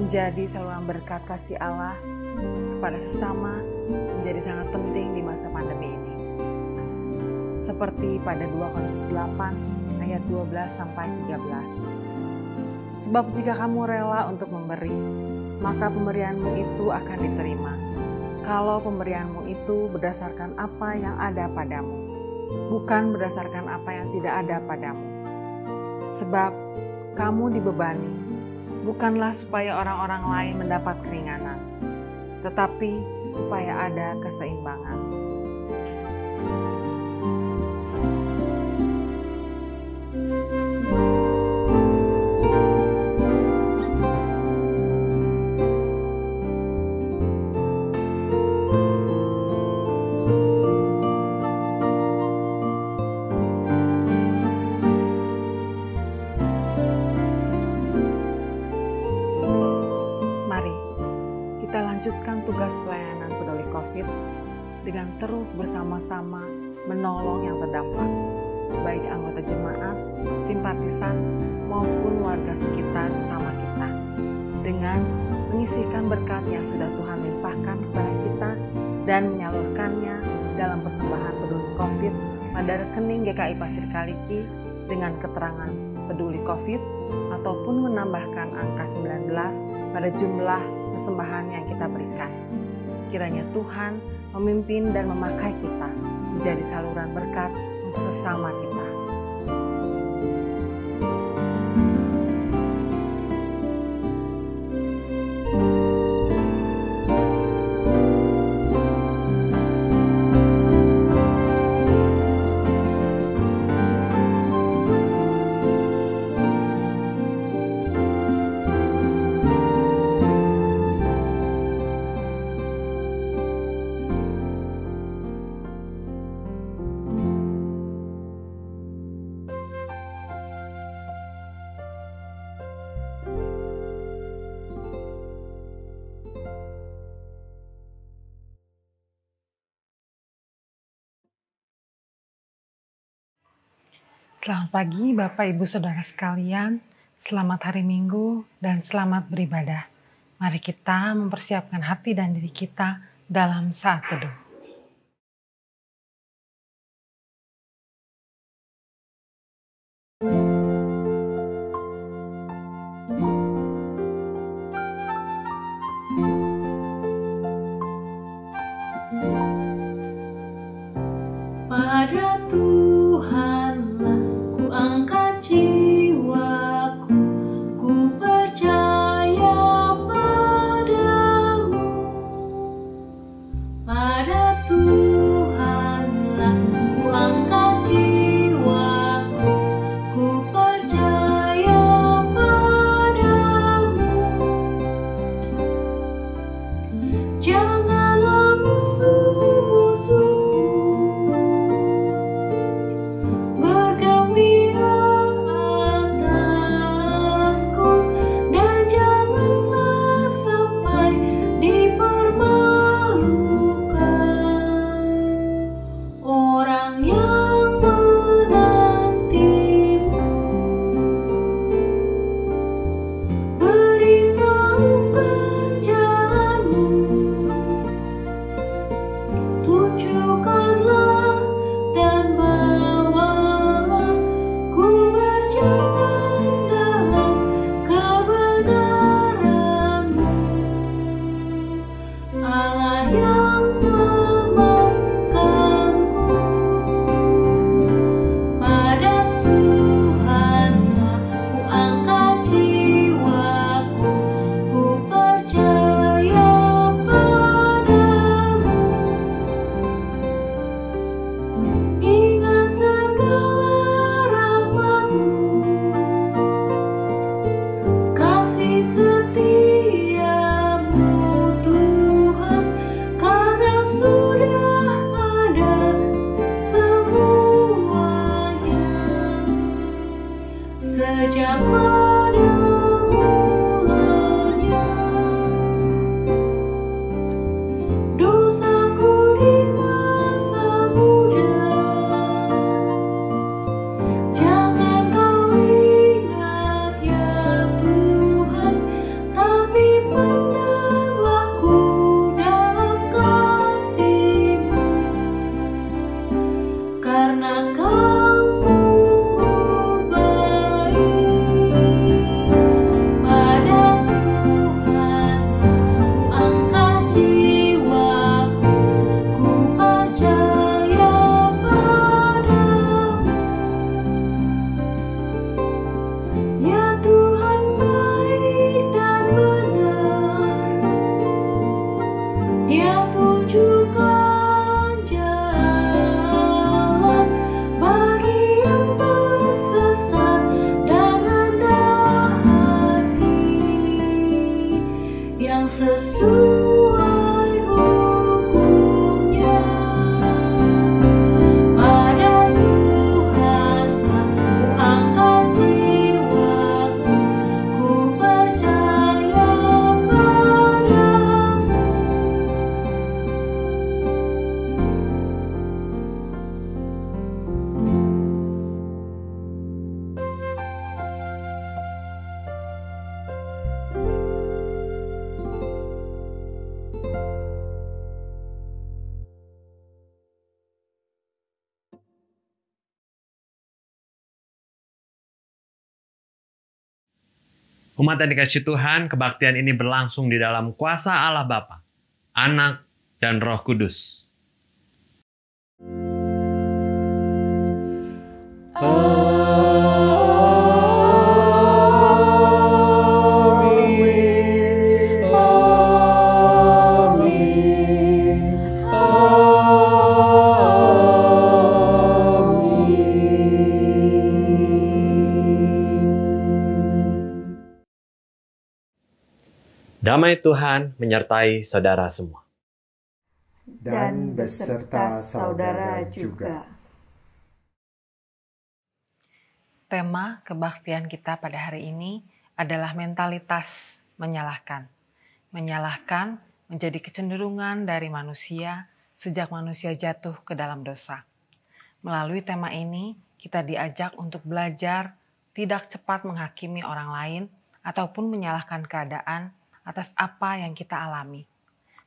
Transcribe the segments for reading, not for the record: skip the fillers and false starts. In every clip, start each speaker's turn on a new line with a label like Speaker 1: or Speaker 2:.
Speaker 1: Menjadi saluran berkat kasih Allah kepada sesama menjadi sangat penting di masa pandemi ini. Seperti pada 2 Korintus 8 ayat 12 sampai 13. Sebab jika kamu rela untuk memberi, maka pemberianmu itu akan diterima. Kalau pemberianmu itu berdasarkan apa yang ada padamu, bukan berdasarkan apa yang tidak ada padamu. Sebab kamu dibebani, bukanlah supaya orang-orang lain mendapat keringanan, tetapi supaya ada keseimbangan. Kita lanjutkan tugas pelayanan peduli COVID dengan terus bersama-sama menolong yang terdampak, baik anggota jemaat, simpatisan, maupun warga sekitar sesama kita, dengan menyisihkan berkat yang sudah Tuhan limpahkan kepada kita dan menyalurkannya dalam persembahan peduli COVID pada rekening GKI Pasir Kaliki dengan keterangan peduli COVID ataupun menambahkan angka 19 pada jumlah persembahan yang kita berikan. Kiranya Tuhan memimpin dan memakai kita menjadi saluran berkat untuk sesama kita.
Speaker 2: Selamat pagi Bapak Ibu Saudara sekalian, selamat hari Minggu dan selamat beribadah. Mari kita mempersiapkan hati dan diri kita dalam saat teduh.
Speaker 3: Pada Tuhanlah ku angkat jiwaku, ku percaya padamu. Pada Tuhanlah ku angkat jiwaku, ku percaya padamu. Janganlah musuh-musuhku bergembira atasku, dan janganlah sampai dipermalukan orang yang menantimu. Beritahukan jalanmu, tunjukkanlah dan bawalah ku berjalan dalam kebenaran-Mu. Allah yang selamatkanku, pada Tuhanlah ku angkat jiwaku, ku percaya padamu. Ingat segala rahmat-Mu, kasih setia-Mu Tuhan, karena sudah ada semuanya sejak pada mulanya. Dosaku di masa muda jangan Kau ingat ya Tuhan, tapi pandanglah ku dalam kasih-Mu, karena Kau sungguh baik. Pada Tuhanlah ku angkat jiwaku, ku percaya padamu. Ya Tuhan baik dan benar, Dia tunjukkan jalan bagi yang tersesat dan rendah hati, yang sesuai hukum-Nya. Pada Tuhanlah ku angkat jiwaku, ku percaya padamu.
Speaker 4: Umat yang dikasihi Tuhan, kebaktian ini berlangsung di dalam kuasa Allah Bapa, Anak, dan Roh Kudus. Damai Tuhan menyertai saudara semua.
Speaker 5: Dan beserta saudara juga.
Speaker 1: Tema kebaktian kita pada hari ini adalah mentalitas menyalahkan. Menyalahkan menjadi kecenderungan dari manusia sejak manusia jatuh ke dalam dosa. Melalui tema ini,
Speaker 2: kita diajak untuk belajar tidak cepat menghakimi orang lain ataupun menyalahkan keadaan atas apa yang kita alami,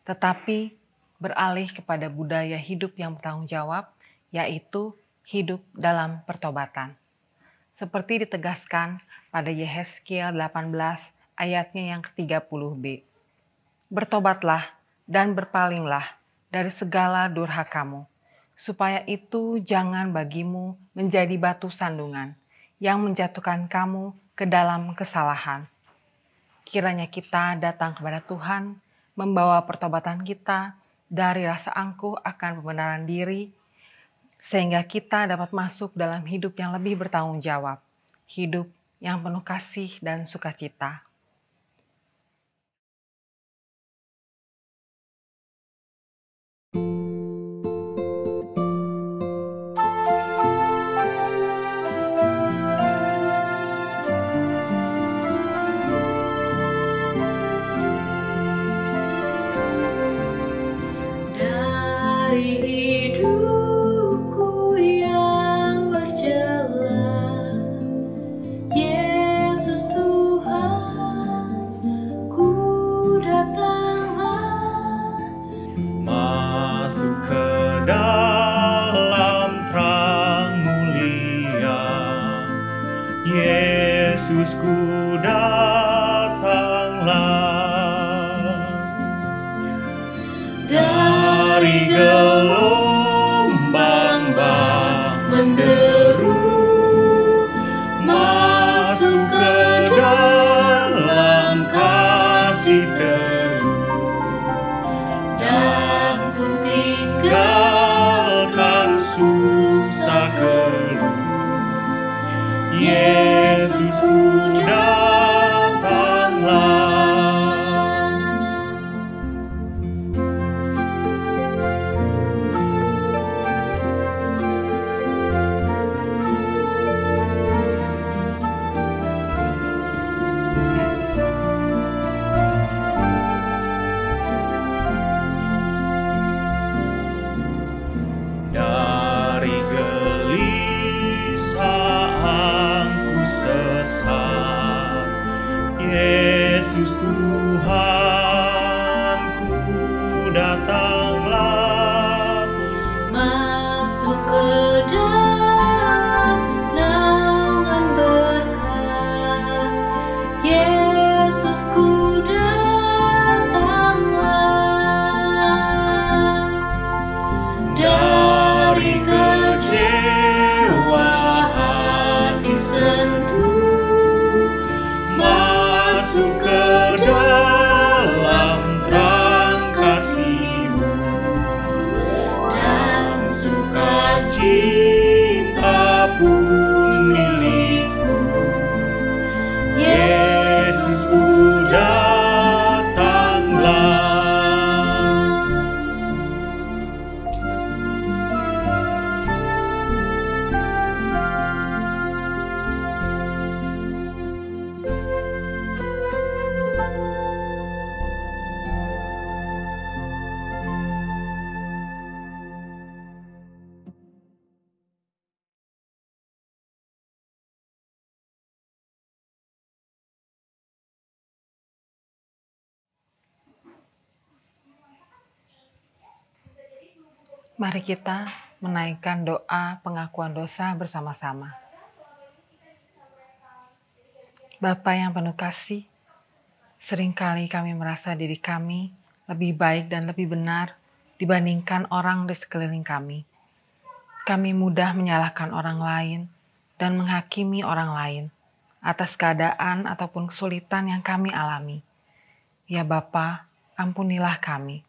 Speaker 2: tetapi beralih kepada budaya hidup yang bertanggung jawab, yaitu hidup dalam pertobatan. Seperti ditegaskan pada Yehezkiel 18 ayatnya yang ke-30b. Bertobatlah dan berpalinglah dari segala durhakamu, supaya itu jangan bagimu menjadi batu sandungan yang menjatuhkan kamu ke dalam kesalahan. Kiranya kita datang kepada Tuhan, membawa pertobatan kita dari rasa angkuh akan pembenaran diri, sehingga kita dapat masuk dalam hidup yang lebih bertanggung jawab, hidup yang penuh kasih dan sukacita.
Speaker 3: Dari hidupku yang berjalan, Yesus Tuhan, ku datanglah.
Speaker 4: Masuk ke dalam terang mulia, Yesusku datanglah. Dari gelombang bah menderu, masuk ke dalam kasih teduh,
Speaker 3: Dan ku
Speaker 4: tinggalkan susah keluh. Yesusku datanglah. Dari gelisahku sesat, Yesus Tuhanku datanglah.
Speaker 3: masuk ke dalam naungan berkat, Yesusku datanglah.
Speaker 4: Dari kecewa hati sentuh, masuk ke dalam terang kasih-Mu, dan sukacita pun milik-Mu. Yesusku datanglah.
Speaker 2: Mari kita menaikkan doa pengakuan dosa bersama-sama. Bapa yang penuh kasih, seringkali kami merasa diri kami lebih baik dan lebih benar dibandingkan orang di sekeliling kami. Kami mudah menyalahkan orang lain dan menghakimi orang lain atas keadaan ataupun kesulitan yang kami alami. Ya Bapa, ampunilah kami.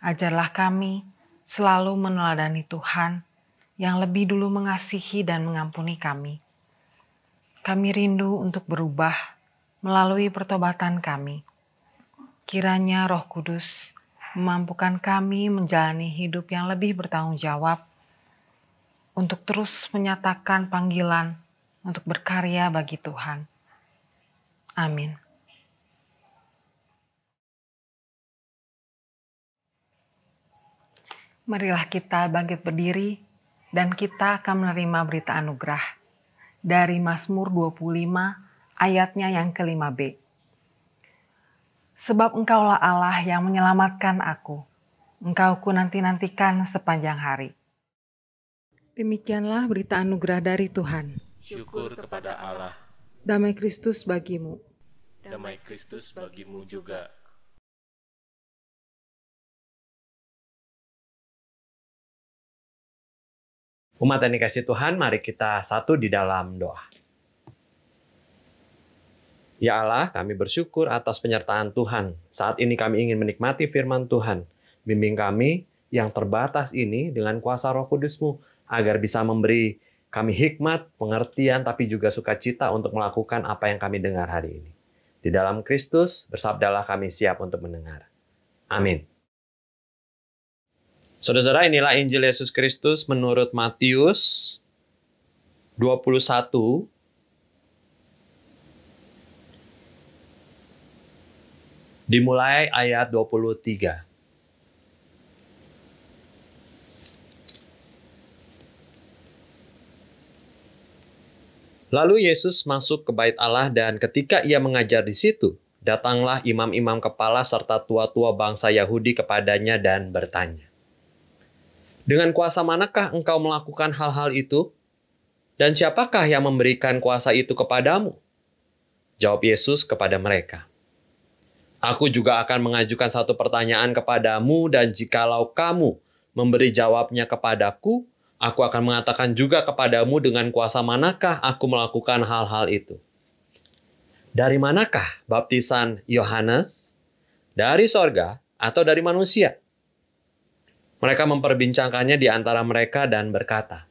Speaker 2: Ajarlah kami selalu meneladani Tuhan yang lebih dulu mengasihi dan mengampuni kami. Kami rindu untuk berubah melalui pertobatan kami. Kiranya Roh Kudus memampukan kami menjalani hidup yang lebih bertanggung jawab untuk terus menyatakan panggilan untuk berkarya bagi Tuhan. Amin. Marilah kita bangkit berdiri, dan kita akan menerima berita anugerah dari Mazmur 25 ayatnya yang ke-5b. Sebab Engkaulah Allah yang menyelamatkan aku, Engkau ku nanti-nantikan sepanjang hari. Demikianlah berita anugerah dari Tuhan.
Speaker 6: Syukur kepada Allah.
Speaker 2: Damai Kristus bagimu.
Speaker 6: Damai Kristus bagimu juga.
Speaker 4: Umat yang dikasih Tuhan, mari kita satu di dalam doa. Ya Allah, kami bersyukur atas penyertaan Tuhan. Saat ini kami ingin menikmati firman Tuhan. Bimbing kami yang terbatas ini dengan kuasa Roh Kudus-Mu, agar bisa memberi kami hikmat, pengertian, tapi juga sukacita untuk melakukan apa yang kami dengar hari ini. Di dalam Kristus, bersabdalah kami siap untuk mendengar. Amin. Saudara-saudara, inilah Injil Yesus Kristus menurut Matius 21 dimulai ayat 23. Lalu Yesus masuk ke bait Allah dan ketika ia mengajar di situ, datanglah imam-imam kepala serta tua-tua bangsa Yahudi kepadanya dan bertanya, "Dengan kuasa manakah engkau melakukan hal-hal itu? Dan siapakah yang memberikan kuasa itu kepadamu?" Jawab Yesus kepada mereka, "Aku juga akan mengajukan satu pertanyaan kepadamu dan jikalau kamu memberi jawabnya kepadaku, aku akan mengatakan juga kepadamu dengan kuasa manakah aku melakukan hal-hal itu. Dari manakah baptisan Yohanes? Dari sorga atau dari manusia?" Mereka memperbincangkannya di antara mereka dan berkata,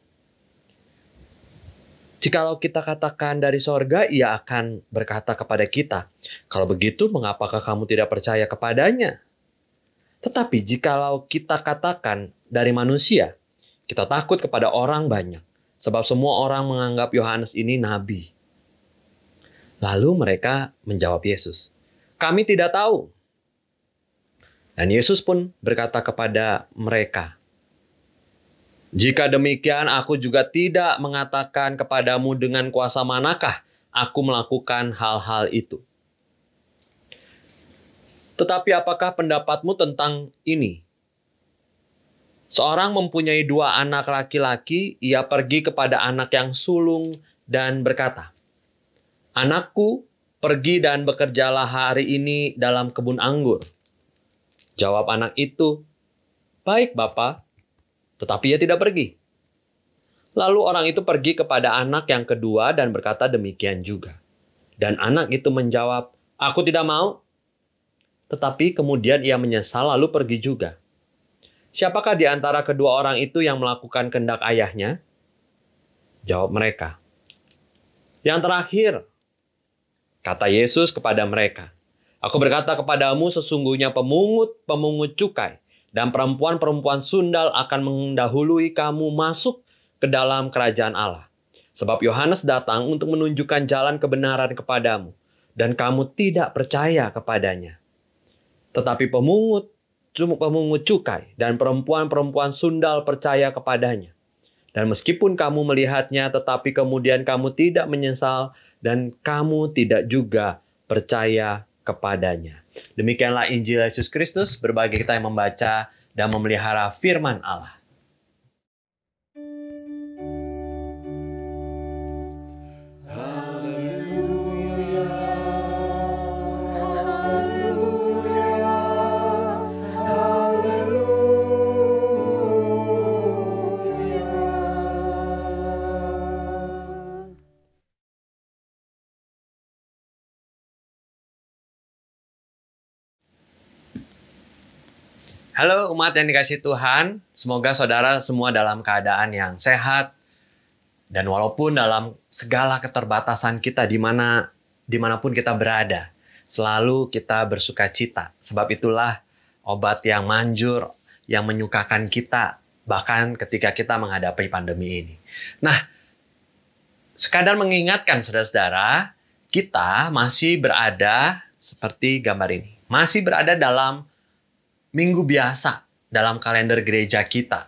Speaker 4: "Jikalau kita katakan dari sorga, ia akan berkata kepada kita, 'Kalau begitu, mengapakah kamu tidak percaya kepadanya?' Tetapi jikalau kita katakan dari manusia, kita takut kepada orang banyak, sebab semua orang menganggap Yohanes ini nabi." Lalu mereka menjawab Yesus, "Kami tidak tahu." Dan Yesus pun berkata kepada mereka, "Jika demikian, aku juga tidak mengatakan kepadamu dengan kuasa manakah aku melakukan hal-hal itu. Tetapi apakah pendapatmu tentang ini? Seorang mempunyai 2 anak laki-laki, ia pergi kepada anak yang sulung dan berkata, 'Anakku, pergi dan bekerjalah hari ini dalam kebun anggur.' Jawab anak itu, 'Baik, Bapa,' tetapi ia tidak pergi. Lalu orang itu pergi kepada anak yang kedua dan berkata demikian juga. Dan anak itu menjawab, 'Aku tidak mau.' Tetapi kemudian ia menyesal lalu pergi juga. Siapakah di antara kedua orang itu yang melakukan kehendak ayahnya?" Jawab mereka, "Yang terakhir." Kata Yesus kepada mereka, "Aku berkata kepadamu, sesungguhnya pemungut cukai dan perempuan-perempuan sundal akan mendahului kamu masuk ke dalam kerajaan Allah. Sebab Yohanes datang untuk menunjukkan jalan kebenaran kepadamu, dan kamu tidak percaya kepadanya. Tetapi pemungut cukai dan perempuan-perempuan sundal percaya kepadanya. Dan meskipun kamu melihatnya, tetapi kemudian kamu tidak menyesal, dan kamu tidak juga percaya kepadanya." Demikianlah Injil Yesus Kristus, berbagi kita yang membaca dan memelihara firman Allah. Halo umat yang dikasih Tuhan, semoga saudara semua dalam keadaan yang sehat, dan walaupun dalam segala keterbatasan kita dimanapun kita berada, selalu kita bersuka cita. Sebab itulah obat yang manjur, yang menyukakan kita, bahkan ketika kita menghadapi pandemi ini. Nah, sekadar mengingatkan saudara-saudara, kita masih berada seperti gambar ini. Masih berada dalam minggu biasa dalam kalender gereja kita.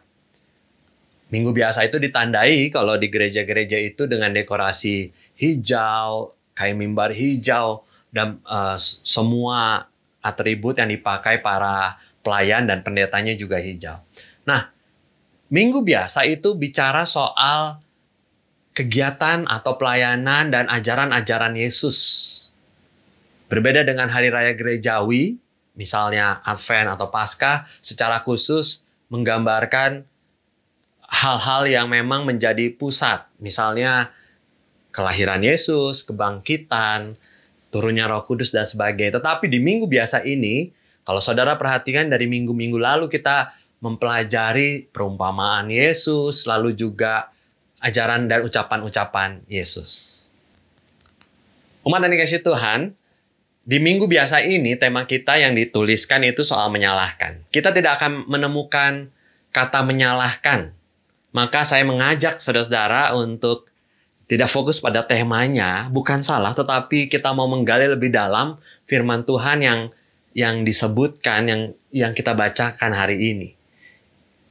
Speaker 4: Minggu biasa itu ditandai kalau di gereja-gereja itu dengan dekorasi hijau, kain mimbar hijau, dan semua atribut yang dipakai para pelayan dan pendetanya juga hijau. Nah, Minggu biasa itu bicara soal kegiatan atau pelayanan dan ajaran-ajaran Yesus. Berbeda dengan hari raya gerejawi, misalnya Advent atau Paskah, secara khusus menggambarkan hal-hal yang memang menjadi pusat. Misalnya kelahiran Yesus, kebangkitan, turunnya Roh Kudus, dan sebagainya. Tetapi di minggu biasa ini, kalau saudara perhatikan dari minggu-minggu lalu kita mempelajari perumpamaan Yesus, lalu juga ajaran dan ucapan-ucapan Yesus. Umat yang dikasihi Tuhan, di minggu biasa ini tema kita yang dituliskan itu soal menyalahkan. Kita tidak akan menemukan kata menyalahkan. Maka saya mengajak saudara-saudara untuk tidak fokus pada temanya, bukan salah, tetapi kita mau menggali lebih dalam firman Tuhan yang disebutkan, yang kita bacakan hari ini.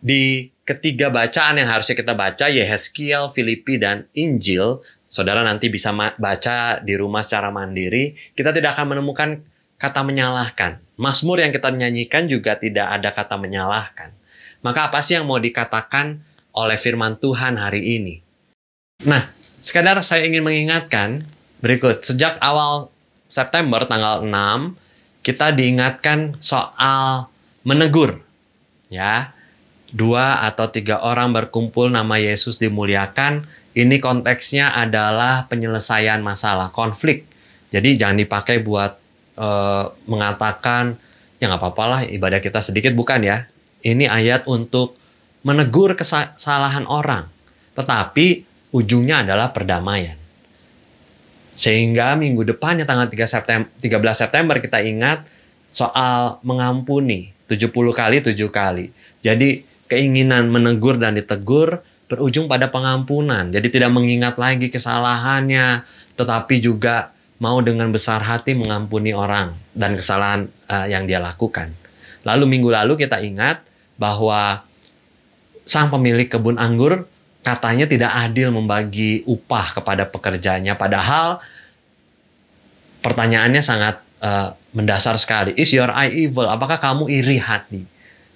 Speaker 4: Di ketiga bacaan yang harusnya kita baca, Yehezkiel, Filipi, dan Injil, saudara nanti bisa baca di rumah secara mandiri, kita tidak akan menemukan kata menyalahkan. Mazmur yang kita nyanyikan juga tidak ada kata menyalahkan. Maka apa sih yang mau dikatakan oleh firman Tuhan hari ini? Nah, sekadar saya ingin mengingatkan berikut. Sejak awal September tanggal 6, kita diingatkan soal menegur. Ya, 2 atau 3 orang berkumpul, nama Yesus dimuliakan. Ini konteksnya adalah penyelesaian masalah, konflik. Jadi jangan dipakai buat mengatakan, ya nggak apa-apa lah ibadah kita sedikit, bukan ya. Ini ayat untuk menegur kesalahan orang. Tetapi ujungnya adalah perdamaian. Sehingga minggu depannya tanggal 13 September kita ingat soal mengampuni 70 kali 7 kali. Jadi keinginan menegur dan ditegur berujung pada pengampunan. Jadi tidak mengingat lagi kesalahannya, tetapi juga mau dengan besar hati mengampuni orang dan kesalahan yang dia lakukan. Lalu minggu lalu kita ingat bahwa sang pemilik kebun anggur katanya tidak adil membagi upah kepada pekerjanya. Padahal pertanyaannya sangat mendasar sekali. Is your eye evil? Apakah kamu iri hati?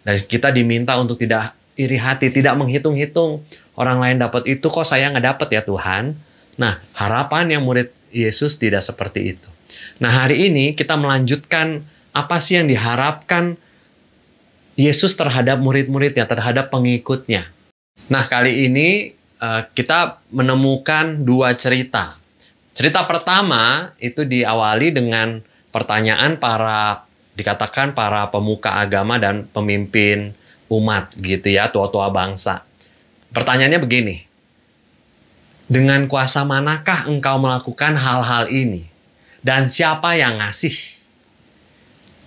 Speaker 4: Dan kita diminta untuk tidak iri hati, tidak menghitung-hitung orang lain dapat itu, kok saya nggak dapat ya Tuhan. Nah, harapan yang murid Yesus tidak seperti itu. Nah, hari ini kita melanjutkan apa sih yang diharapkan Yesus terhadap murid-muridnya, terhadap pengikutnya. Nah, kali ini kita menemukan 2 cerita. Cerita pertama itu diawali dengan pertanyaan dikatakan para pemuka agama dan pemimpin umat gitu ya, tua-tua bangsa. Pertanyaannya begini, dengan kuasa manakah engkau melakukan hal-hal ini? Dan siapa yang ngasih?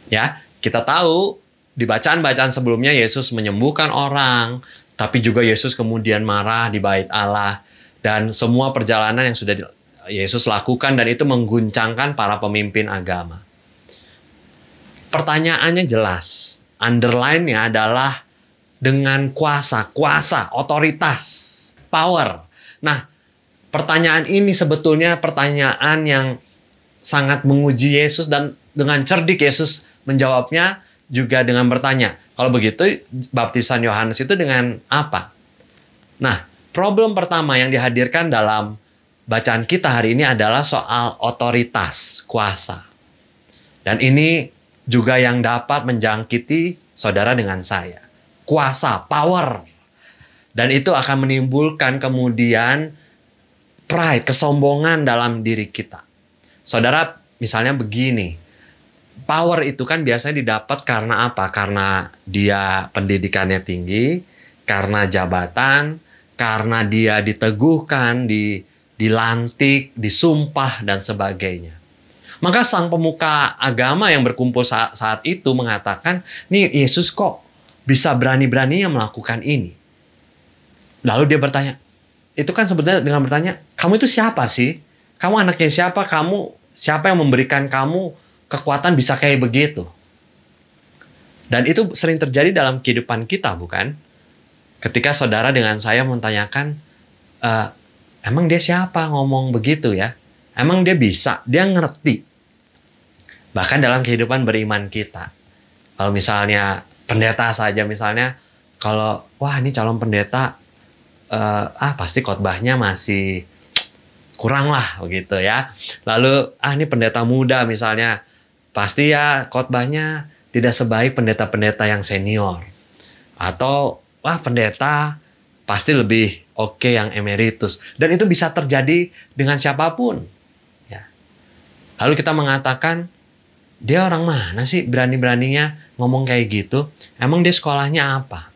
Speaker 4: Ya, kita tahu di bacaan-bacaan sebelumnya Yesus menyembuhkan orang, tapi juga Yesus kemudian marah di bait Allah, dan semua perjalanan yang sudah Yesus lakukan dan itu mengguncangkan para pemimpin agama. Pertanyaannya jelas, underline-nya adalah dengan kuasa, otoritas, power. Nah, pertanyaan ini sebetulnya pertanyaan yang sangat menguji Yesus, dan dengan cerdik Yesus menjawabnya juga dengan bertanya, kalau begitu baptisan Yohanes itu dengan apa? Nah, problem pertama yang dihadirkan dalam bacaan kita hari ini adalah soal otoritas, kuasa. Dan ini juga yang dapat menjangkiti saudara dengan saya. Kuasa, power. Dan itu akan menimbulkan kemudian pride, kesombongan dalam diri kita. Saudara, misalnya begini, power itu kan biasanya didapat karena apa? Karena dia pendidikannya tinggi, karena jabatan, karena dia diteguhkan, dilantik, disumpah, dan sebagainya. Maka sang pemuka agama yang berkumpul saat itu mengatakan, nih Yesus kok bisa berani-beraninya melakukan ini? Lalu dia bertanya, itu kan sebenarnya dengan bertanya, kamu itu siapa sih? Kamu anaknya siapa? Siapa yang memberikan kamu kekuatan bisa kayak begitu? Dan itu sering terjadi dalam kehidupan kita, bukan? Ketika saudara dengan saya menanyakan, emang dia siapa ngomong begitu ya? Emang dia bisa? Dia ngerti? Bahkan dalam kehidupan beriman kita. Kalau misalnya pendeta saja misalnya, kalau wah ini calon pendeta, pasti khotbahnya masih kurang lah begitu ya. Lalu ini pendeta muda misalnya, pasti ya khotbahnya tidak sebaik pendeta-pendeta yang senior. Atau pendeta pasti lebih oke yang emeritus. Dan itu bisa terjadi dengan siapapun. Ya. Lalu kita mengatakan, dia orang mana sih berani-beraninya ngomong kayak gitu? Emang dia sekolahnya apa?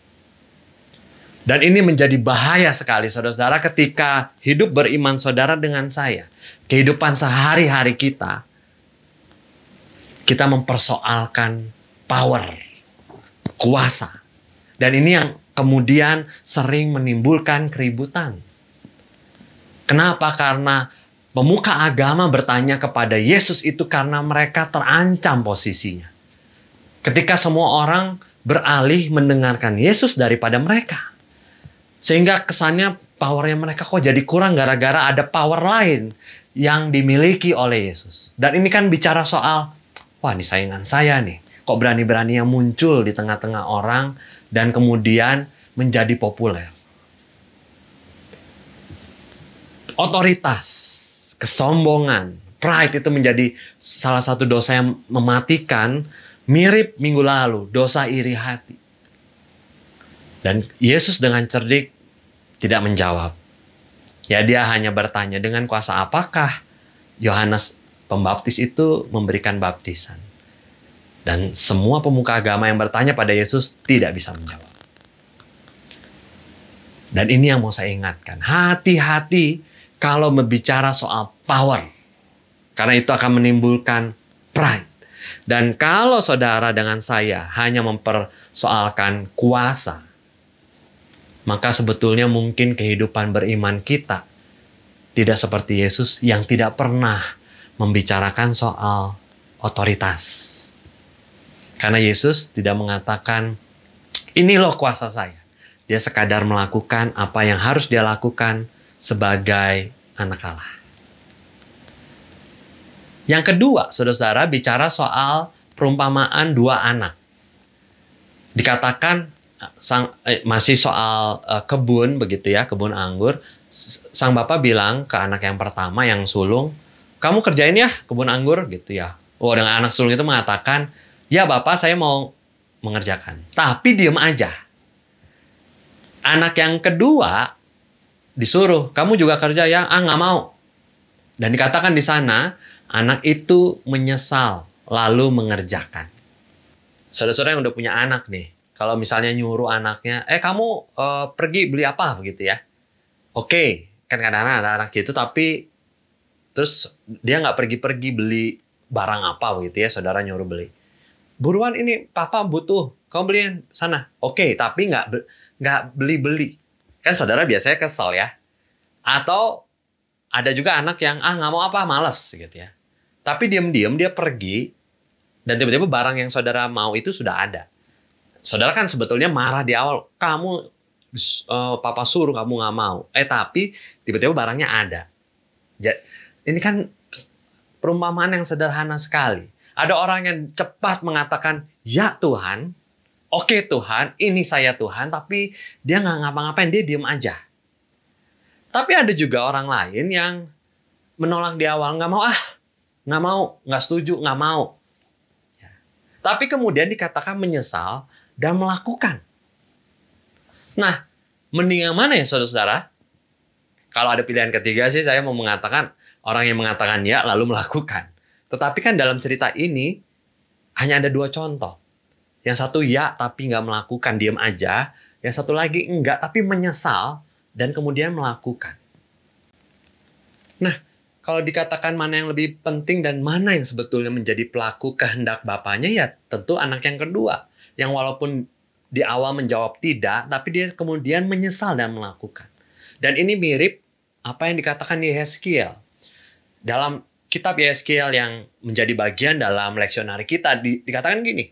Speaker 4: Dan ini menjadi bahaya sekali, saudara-saudara, ketika hidup beriman saudara dengan saya. Kehidupan sehari-hari kita mempersoalkan power, kuasa. Dan ini yang kemudian sering menimbulkan keributan. Kenapa? Karena pemuka agama bertanya kepada Yesus itu karena mereka terancam posisinya. Ketika semua orang beralih mendengarkan Yesus daripada mereka. Sehingga kesannya powernya mereka kok jadi kurang gara-gara ada power lain yang dimiliki oleh Yesus. Dan ini kan bicara soal, wah ini saingan saya nih. Kok berani-beraninya muncul di tengah-tengah orang dan kemudian menjadi populer. Otoritas, kesombongan, pride itu menjadi salah satu dosa yang mematikan, mirip minggu lalu, dosa iri hati. Dan Yesus dengan cerdik tidak menjawab. Ya dia hanya bertanya, dengan kuasa apakah Yohanes Pembaptis itu memberikan baptisan? Dan semua pemuka agama yang bertanya pada Yesus tidak bisa menjawab. Dan ini yang mau saya ingatkan. Hati-hati kalau berbicara soal power. Karena itu akan menimbulkan pride. Dan kalau saudara dengan saya hanya mempersoalkan kuasa, maka sebetulnya mungkin kehidupan beriman kita tidak seperti Yesus yang tidak pernah membicarakan soal otoritas. Karena Yesus tidak mengatakan, ini loh kuasa saya. Dia sekadar melakukan apa yang harus dia lakukan sebagai anak Allah. Yang kedua, saudara-saudara, bicara soal perumpamaan dua anak. Dikatakan masih soal kebun begitu ya, kebun anggur. Sang bapak bilang ke anak yang pertama yang sulung, kamu kerjain ya kebun anggur gitu ya. Dengan anak sulung itu mengatakan, ya bapak saya mau mengerjakan. Tapi diem aja. Anak yang kedua disuruh, kamu juga kerja ya? Nggak mau. Dan dikatakan di sana, anak itu menyesal lalu mengerjakan. Saudara-saudara yang udah punya anak nih, kalau misalnya nyuruh anaknya, kamu pergi beli apa begitu ya? Oke, kan kadang-kadang ada anak gitu, tapi terus dia nggak pergi-pergi beli barang apa begitu ya, saudara nyuruh beli. Buruan ini papa butuh, kamu beliin sana. Oke, tapi nggak beli-beli. Kan saudara biasanya kesel ya. Atau ada juga anak yang nggak mau apa, malas gitu ya. Tapi diam-diam dia pergi dan tiba-tiba barang yang saudara mau itu sudah ada. Saudara kan sebetulnya marah di awal, kamu papa suruh kamu nggak mau. Tapi tiba-tiba barangnya ada. Ini kan perumpamaan yang sederhana sekali. Ada orang yang cepat mengatakan, ya Tuhan, oke Tuhan, ini saya Tuhan, tapi dia nggak ngapa-ngapain, dia diem aja. Tapi ada juga orang lain yang menolak di awal, nggak mau, nggak setuju, nggak mau. Ya. Tapi kemudian dikatakan menyesal dan melakukan. Nah, mending yang mana ya saudara-saudara? Kalau ada pilihan ketiga sih saya mau mengatakan, orang yang mengatakan ya lalu melakukan. Tetapi kan dalam cerita ini hanya ada dua contoh. Yang satu ya tapi nggak melakukan, diam aja. Yang satu lagi enggak tapi menyesal dan kemudian melakukan. Nah, kalau dikatakan mana yang lebih penting dan mana yang sebetulnya menjadi pelaku kehendak bapaknya, ya tentu anak yang kedua. Yang walaupun di awal menjawab tidak, tapi dia kemudian menyesal dan melakukan. Dan ini mirip apa yang dikatakan di Yeskiel. Dalam kitab Yeskiel yang menjadi bagian dalam leksionari kita, dikatakan gini,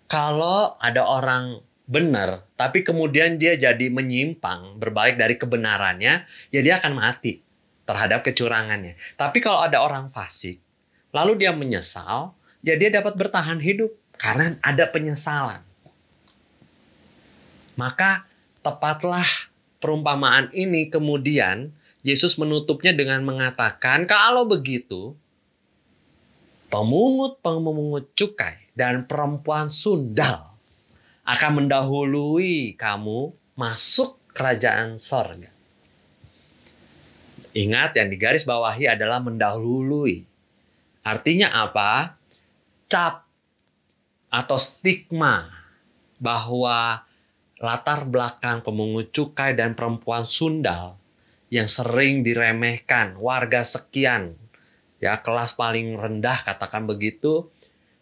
Speaker 4: kalau ada orang benar, tapi kemudian dia jadi menyimpang, berbalik dari kebenarannya, ya dia akan mati terhadap kecurangannya. Tapi kalau ada orang fasik, lalu dia menyesal, ya dia dapat bertahan hidup karena ada penyesalan. Maka tepatlah perumpamaan ini kemudian Yesus menutupnya dengan mengatakan, kalau begitu, pemungut cukai dan perempuan sundal akan mendahului kamu masuk kerajaan sorga. Ingat, yang digaris bawahi adalah mendahului. Artinya apa? Cap atau stigma bahwa latar belakang pemungut cukai dan perempuan sundal yang sering diremehkan, warga sekian, ya kelas paling rendah katakan begitu,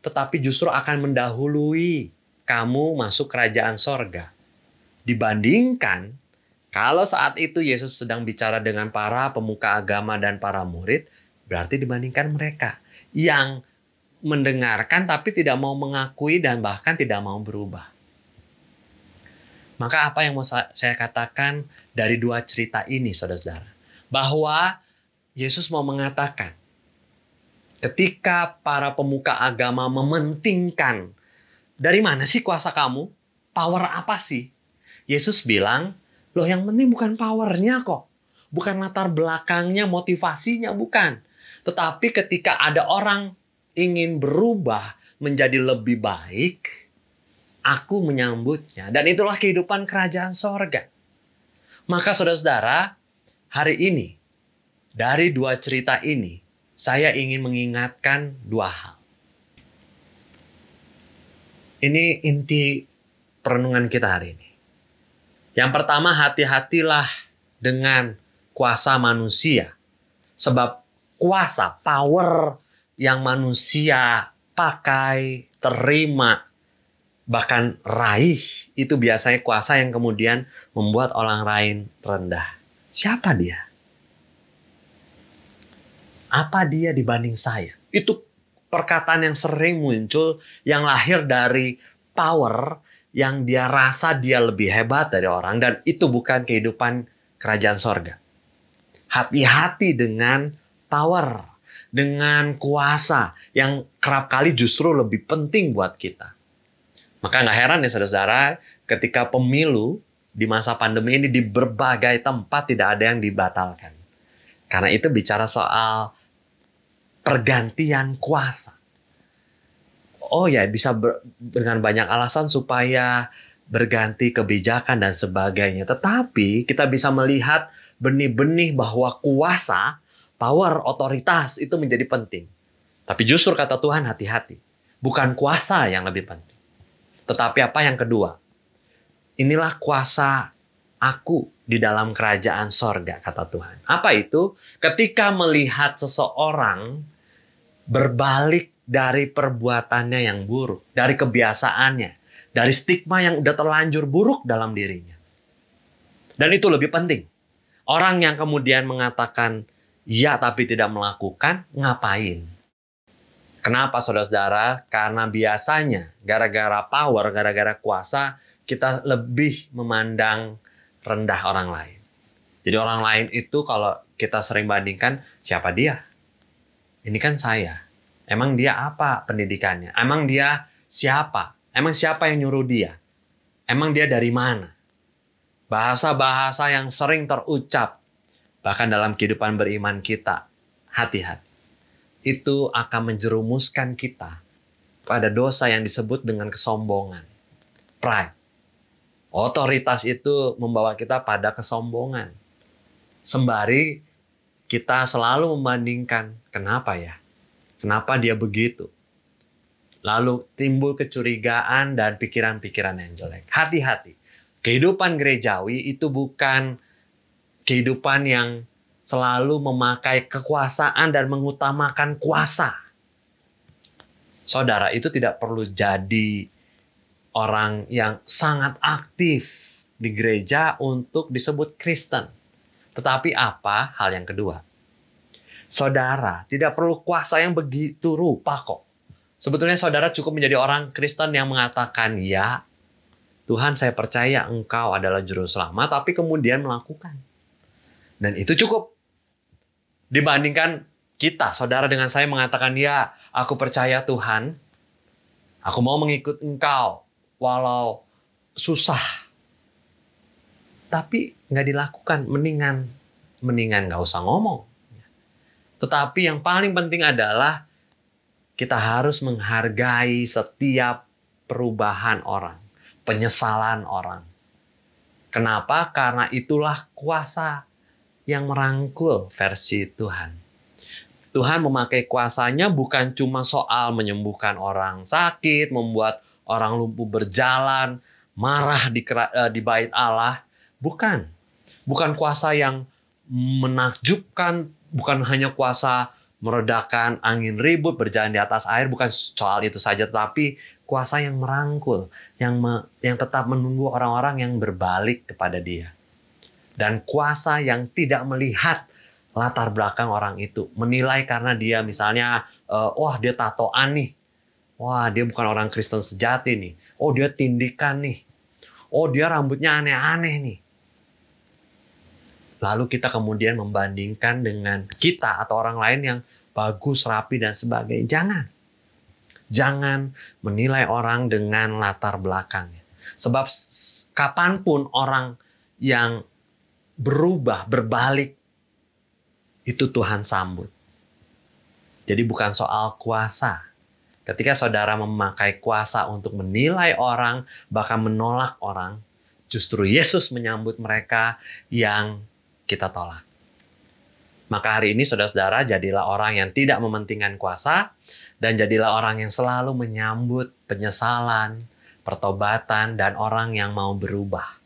Speaker 4: tetapi justru akan mendahului kamu masuk kerajaan sorga. Dibandingkan kalau saat itu Yesus sedang bicara dengan para pemuka agama dan para murid, berarti dibandingkan mereka yang mendengarkan tapi tidak mau mengakui dan bahkan tidak mau berubah. Maka apa yang mau saya katakan dari dua cerita ini, saudara-saudara? Bahwa Yesus mau mengatakan, ketika para pemuka agama mementingkan, dari mana sih kuasa kamu? Power apa sih? Yesus bilang, loh yang penting bukan powernya kok. Bukan latar belakangnya, motivasinya, bukan. Tetapi ketika ada orang ingin berubah menjadi lebih baik, aku menyambutnya. Dan itulah kehidupan kerajaan sorga. Maka saudara-saudara, hari ini, dari dua cerita ini, saya ingin mengingatkan dua hal. Ini inti perenungan kita hari ini. Yang pertama, hati-hatilah dengan kuasa manusia. Sebab kuasa, power yang manusia pakai, terima, bahkan raih, itu biasanya kuasa yang kemudian membuat orang lain rendah. Siapa dia? Apa dia dibanding saya? Itu perkataan yang sering muncul yang lahir dari power yang dia rasa dia lebih hebat dari orang, dan itu bukan kehidupan kerajaan sorga. Hati-hati dengan power, dengan kuasa yang kerap kali justru lebih penting buat kita. Maka nggak heran ya saudara-saudara, ketika pemilu di masa pandemi ini di berbagai tempat tidak ada yang dibatalkan. Karena itu bicara soal pergantian kuasa. Oh ya, bisa dengan banyak alasan supaya berganti kebijakan dan sebagainya. Tetapi kita bisa melihat benih-benih bahwa kuasa, power, otoritas itu menjadi penting. Tapi justru kata Tuhan, hati-hati. Bukan kuasa yang lebih penting. Tetapi apa yang kedua? Inilah kuasa aku di dalam kerajaan sorga, kata Tuhan. Apa itu? Ketika melihat seseorang berbalik dari perbuatannya yang buruk, dari kebiasaannya, dari stigma yang udah terlanjur buruk dalam dirinya. Dan itu lebih penting. Orang yang kemudian mengatakan ya tapi tidak melakukan, ngapain? Kenapa saudara-saudara? Karena biasanya gara-gara power, gara-gara kuasa, kita lebih memandang rendah orang lain. Jadi orang lain itu kalau kita sering bandingkan, siapa dia? Ini kan saya. Emang dia apa pendidikannya? Emang dia siapa? Emang siapa yang nyuruh dia? Emang dia dari mana? Bahasa-bahasa yang sering terucap, bahkan dalam kehidupan beriman kita, hati-hati. Itu akan menjerumuskan kita pada dosa yang disebut dengan kesombongan. Pride. Otoritas itu membawa kita pada kesombongan. Sembari kita selalu membandingkan, kenapa ya? Kenapa dia begitu? Lalu timbul kecurigaan dan pikiran-pikiran yang jelek. Hati-hati. Kehidupan gerejawi itu bukan kehidupan yang selalu memakai kekuasaan dan mengutamakan kuasa. Saudara, itu tidak perlu jadi orang yang sangat aktif di gereja untuk disebut Kristen. Tetapi apa hal yang kedua? Saudara tidak perlu kuasa yang begitu rupa kok. Sebetulnya saudara cukup menjadi orang Kristen yang mengatakan ya, Tuhan, saya percaya Engkau adalah juru selamat, tapi kemudian melakukan. Dan itu cukup. Dibandingkan kita, saudara dengan saya mengatakan, ya, aku percaya Tuhan, aku mau mengikut Engkau, walau susah. Tapi nggak dilakukan, mendingan nggak usah ngomong. Tetapi yang paling penting adalah kita harus menghargai setiap perubahan orang, penyesalan orang. Kenapa? Karena itulah kuasa yang merangkul versi Tuhan. Tuhan memakai kuasanya bukan cuma soal menyembuhkan orang sakit, membuat orang lumpuh berjalan, marah di bait Allah. Bukan. Bukan kuasa yang menakjubkan, bukan hanya kuasa meredakan angin ribut, berjalan di atas air, bukan soal itu saja, tetapi kuasa yang merangkul, yang tetap menunggu orang-orang yang berbalik kepada Dia. Dan kuasa yang tidak melihat latar belakang orang itu, menilai karena dia misalnya, wah dia tatoan nih, wah dia bukan orang Kristen sejati nih, oh dia tindikan nih, oh dia rambutnya aneh-aneh nih. Lalu kita kemudian membandingkan dengan kita atau orang lain yang bagus, rapi, dan sebagainya. Jangan menilai orang dengan latar belakangnya. Sebab kapanpun orang yang berubah, berbalik, itu Tuhan sambut. Jadi bukan soal kuasa. Ketika saudara memakai kuasa untuk menilai orang, bahkan menolak orang, justru Yesus menyambut mereka yang kita tolak. Maka hari ini saudara-saudara, jadilah orang yang tidak mementingkan kuasa, dan jadilah orang yang selalu menyambut penyesalan, pertobatan, dan orang yang mau berubah.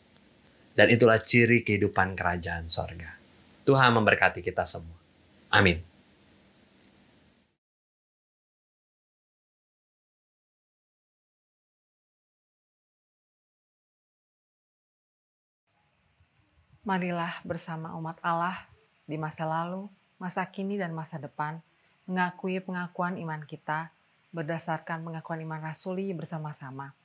Speaker 4: Dan itulah ciri kehidupan kerajaan sorga. Tuhan memberkati kita semua. Amin.
Speaker 2: Marilah bersama umat Allah di masa lalu, masa kini, dan masa depan mengakui pengakuan iman kita berdasarkan pengakuan iman rasuli bersama-sama.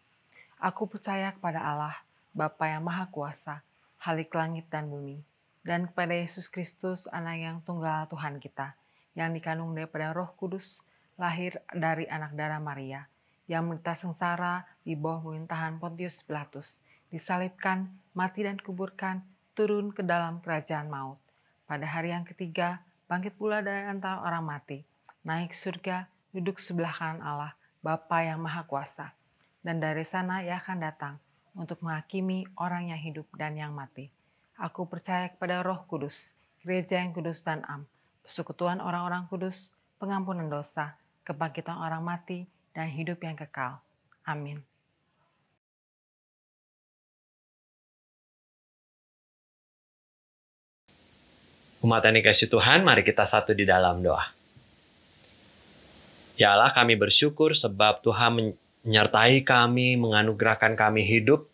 Speaker 2: Aku percaya kepada Allah, Bapa yang Maha Kuasa, Khalik langit dan bumi, dan kepada Yesus Kristus, Anak yang tunggal Tuhan kita, yang dikandung daripada Roh Kudus, lahir dari anak darah Maria, yang menderita sengsara di bawah pemerintahan Pontius Pilatus, disalibkan, mati dan kuburkan, turun ke dalam kerajaan maut. Pada hari yang ketiga, bangkit pula dari antara orang mati, naik surga, duduk sebelah kanan Allah, Bapa yang Maha Kuasa. Dan dari sana Ia akan datang untuk menghakimi orang yang hidup dan yang mati. Aku percaya kepada Roh Kudus, gereja yang kudus dan am, persekutuan orang-orang kudus, pengampunan dosa, kebangkitan orang mati, dan hidup yang kekal. Amin.
Speaker 4: Umat yang dikasihi Tuhan, mari kita satu di dalam doa. Ya Allah, kami bersyukur sebab Tuhan menyertai kami, menganugerahkan kami hidup.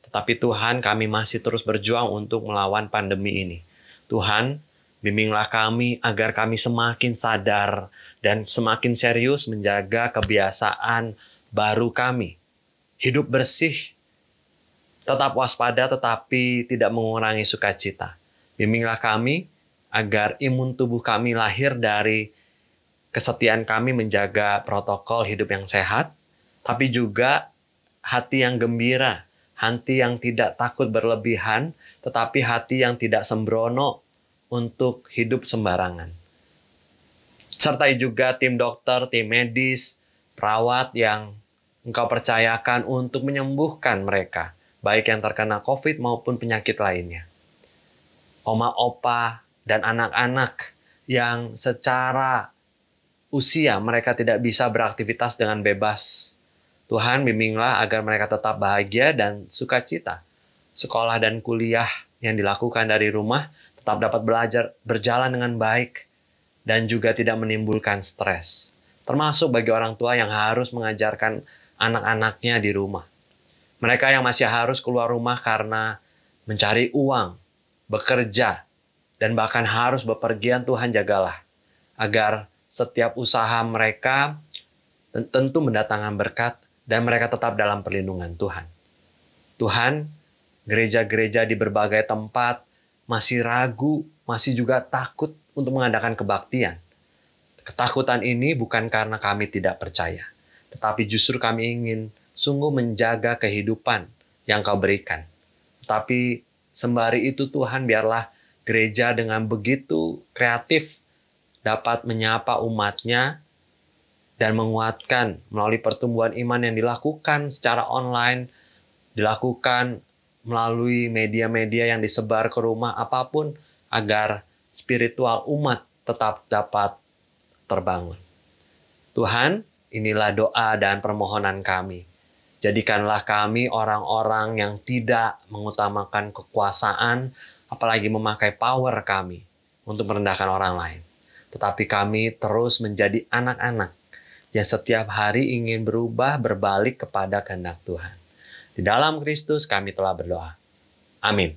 Speaker 4: Tetapi Tuhan, kami masih terus berjuang untuk melawan pandemi ini. Tuhan, bimbinglah kami agar kami semakin sadar dan semakin serius menjaga kebiasaan baru kami. Hidup bersih, tetap waspada tetapi tidak mengurangi sukacita. Bimbinglah kami agar imun tubuh kami lahir dari kesetiaan kami menjaga protokol hidup yang sehat, tapi juga hati yang gembira, hati yang tidak takut berlebihan, tetapi hati yang tidak sembrono untuk hidup sembarangan. Sertai juga tim dokter, tim medis, perawat yang Engkau percayakan untuk menyembuhkan mereka, baik yang terkena COVID maupun penyakit lainnya. Oma, opa, dan anak-anak yang secara usia mereka tidak bisa beraktivitas dengan bebas. Tuhan, bimbinglah agar mereka tetap bahagia dan sukacita. Sekolah dan kuliah yang dilakukan dari rumah tetap dapat belajar berjalan dengan baik dan juga tidak menimbulkan stres. Termasuk bagi orang tua yang harus mengajarkan anak-anaknya di rumah. Mereka yang masih harus keluar rumah karena mencari uang, bekerja, dan bahkan harus bepergian, Tuhan jagalah. Agar setiap usaha mereka tentu mendatangkan berkat dan mereka tetap dalam perlindungan Tuhan. Tuhan, gereja-gereja di berbagai tempat masih ragu, masih juga takut untuk mengadakan kebaktian. Ketakutan ini bukan karena kami tidak percaya, tetapi justru kami ingin sungguh menjaga kehidupan yang Kau berikan. Tetapi sembari itu Tuhan, biarlah gereja dengan begitu kreatif dapat menyapa umatnya dan menguatkan melalui pertumbuhan iman yang dilakukan secara online, dilakukan melalui media-media yang disebar ke rumah apapun, agar spiritual umat tetap dapat terbangun. Tuhan, inilah doa dan permohonan kami. Jadikanlah kami orang-orang yang tidak mengutamakan kekuasaan, apalagi memakai power kami untuk merendahkan orang lain. Tetapi kami terus menjadi anak-anak yang setiap hari ingin berubah berbalik kepada kehendak Tuhan. Di dalam Kristus kami telah berdoa. Amin.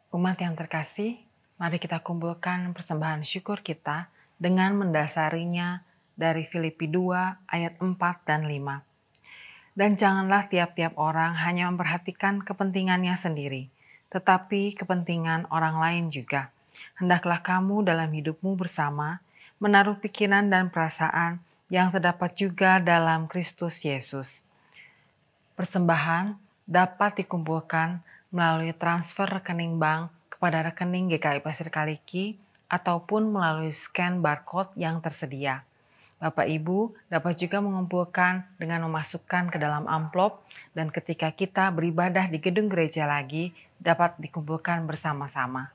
Speaker 2: Umat yang terkasih, mari kita kumpulkan persembahan syukur kita dengan mendasarinya dari Filipi 2 ayat 4 dan 5. Dan janganlah tiap-tiap orang hanya memperhatikan kepentingannya sendiri, tetapi kepentingan orang lain juga. Hendaklah kamu dalam hidupmu bersama menaruh pikiran dan perasaan yang terdapat juga dalam Kristus Yesus. Persembahan dapat dikumpulkan melalui transfer rekening bank kepada rekening GKI Pasir Kaliki ataupun melalui scan barcode yang tersedia. Bapak Ibu dapat juga mengumpulkan dengan memasukkan ke dalam amplop, dan ketika kita beribadah di gedung gereja lagi dapat dikumpulkan bersama-sama.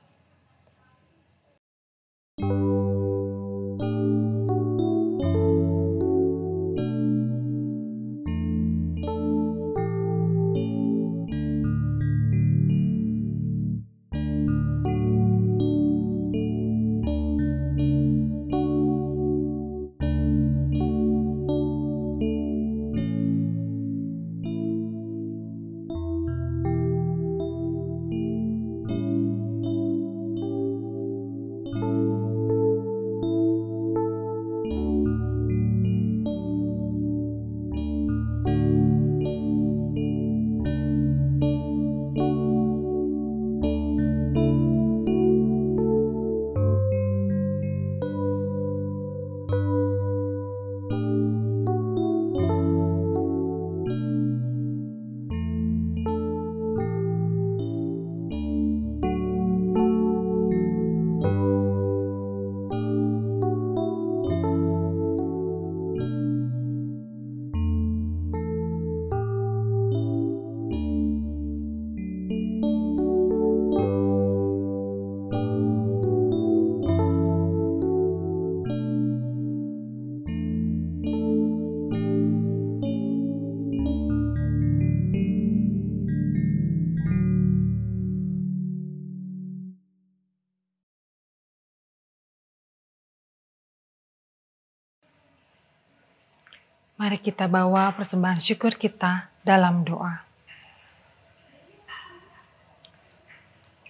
Speaker 2: Mari kita bawa persembahan syukur kita dalam doa.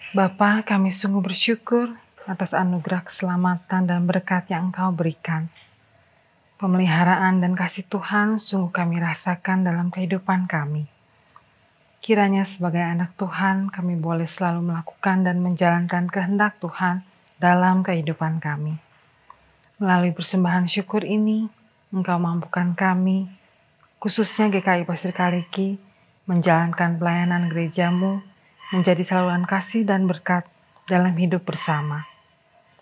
Speaker 2: Bapa, kami sungguh bersyukur atas anugerah keselamatan dan berkat yang Engkau berikan. Pemeliharaan dan kasih Tuhan sungguh kami rasakan dalam kehidupan kami. Kiranya sebagai anak Tuhan kami boleh selalu melakukan dan menjalankan kehendak Tuhan dalam kehidupan kami. Melalui persembahan syukur ini, Engkau mampukan kami, khususnya GKI Pasir Kaliki, menjalankan pelayanan gerejamu, menjadi saluran kasih dan berkat dalam hidup bersama.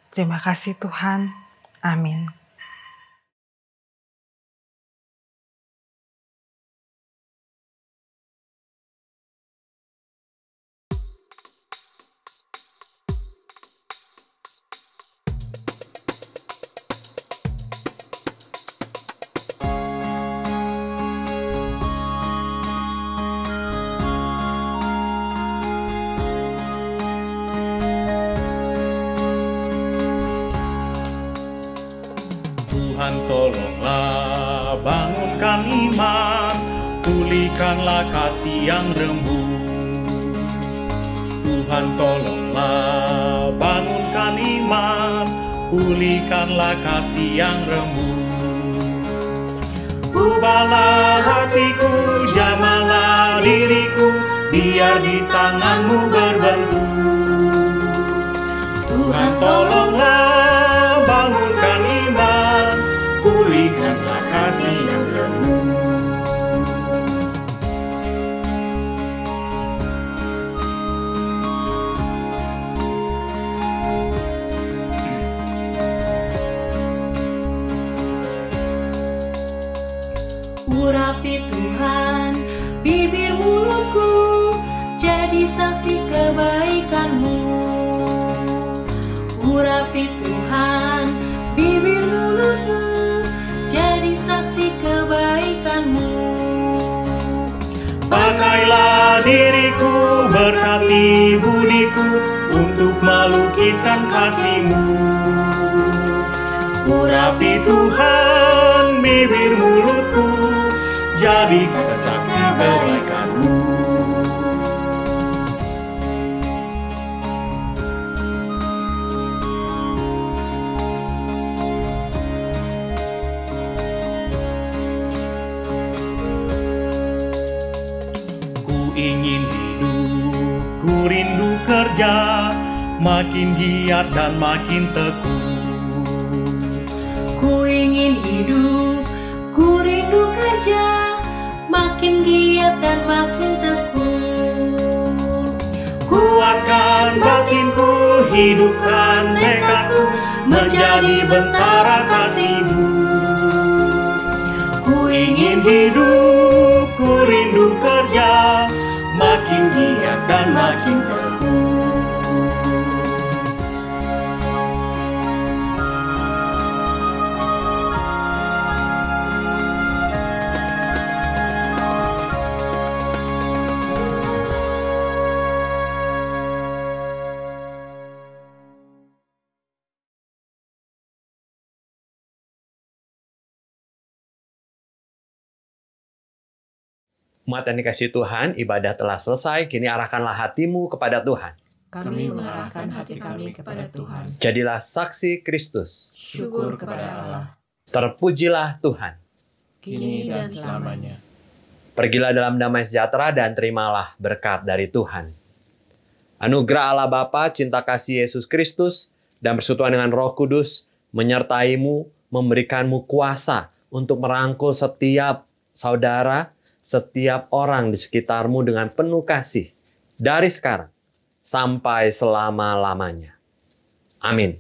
Speaker 2: Terima kasih Tuhan. Amin.
Speaker 7: Tuhan tolonglah bangunkan iman, pulihkanlah kasih yang remuk. Tuhan tolonglah bangunkan iman, pulihkanlah kasih yang remuk. Ubahlah hatiku, jamahlah diriku, biar di tangan-Mu berbentuk. Tuhan tolonglah bangunkan iman, pulihkanlah kasih yang remuk.
Speaker 3: Urapi Tuhan bibir mulutku, jadi saksi kebaikan-Mu. Urapi Tuhan bibir mulutku, jadi saksi kebaikan-Mu.
Speaker 7: Pakailah diriku, berkati budiku, untuk melukiskan kasih-Mu. Urapi Tuhan bibir mulutku, jadi saksi kebaikan-Mu. Ku ingin hidup, ku rindu kerja, makin giat dan makin tekun.
Speaker 3: Ku ingin hidup, ku rindu kerja, makin giat dan makin tekun.
Speaker 7: Kuatkan batinku, hidupkan tekadku, menjadi bentara kasih-Mu. Ku ingin hidup, ku rindu kerja, makin giat dan makin tekun.
Speaker 4: Umat yang dikasihi Tuhan, ibadah telah selesai, kini arahkanlah hatimu kepada Tuhan.
Speaker 8: Kami mengarahkan hati kami kepada Tuhan.
Speaker 4: Jadilah saksi Kristus.
Speaker 8: Syukur kepada Allah,
Speaker 4: Terpujilah Tuhan.
Speaker 8: kini dan selamanya.
Speaker 4: Pergilah dalam damai sejahtera dan terimalah berkat dari Tuhan. Anugerah Allah Bapa, cinta kasih Yesus Kristus, dan persekutuan dengan Roh Kudus menyertaimu, memberikanmu kuasa untuk merangkul setiap saudara, setiap orang di sekitarmu dengan penuh kasih dari sekarang sampai selama-lamanya. Amin.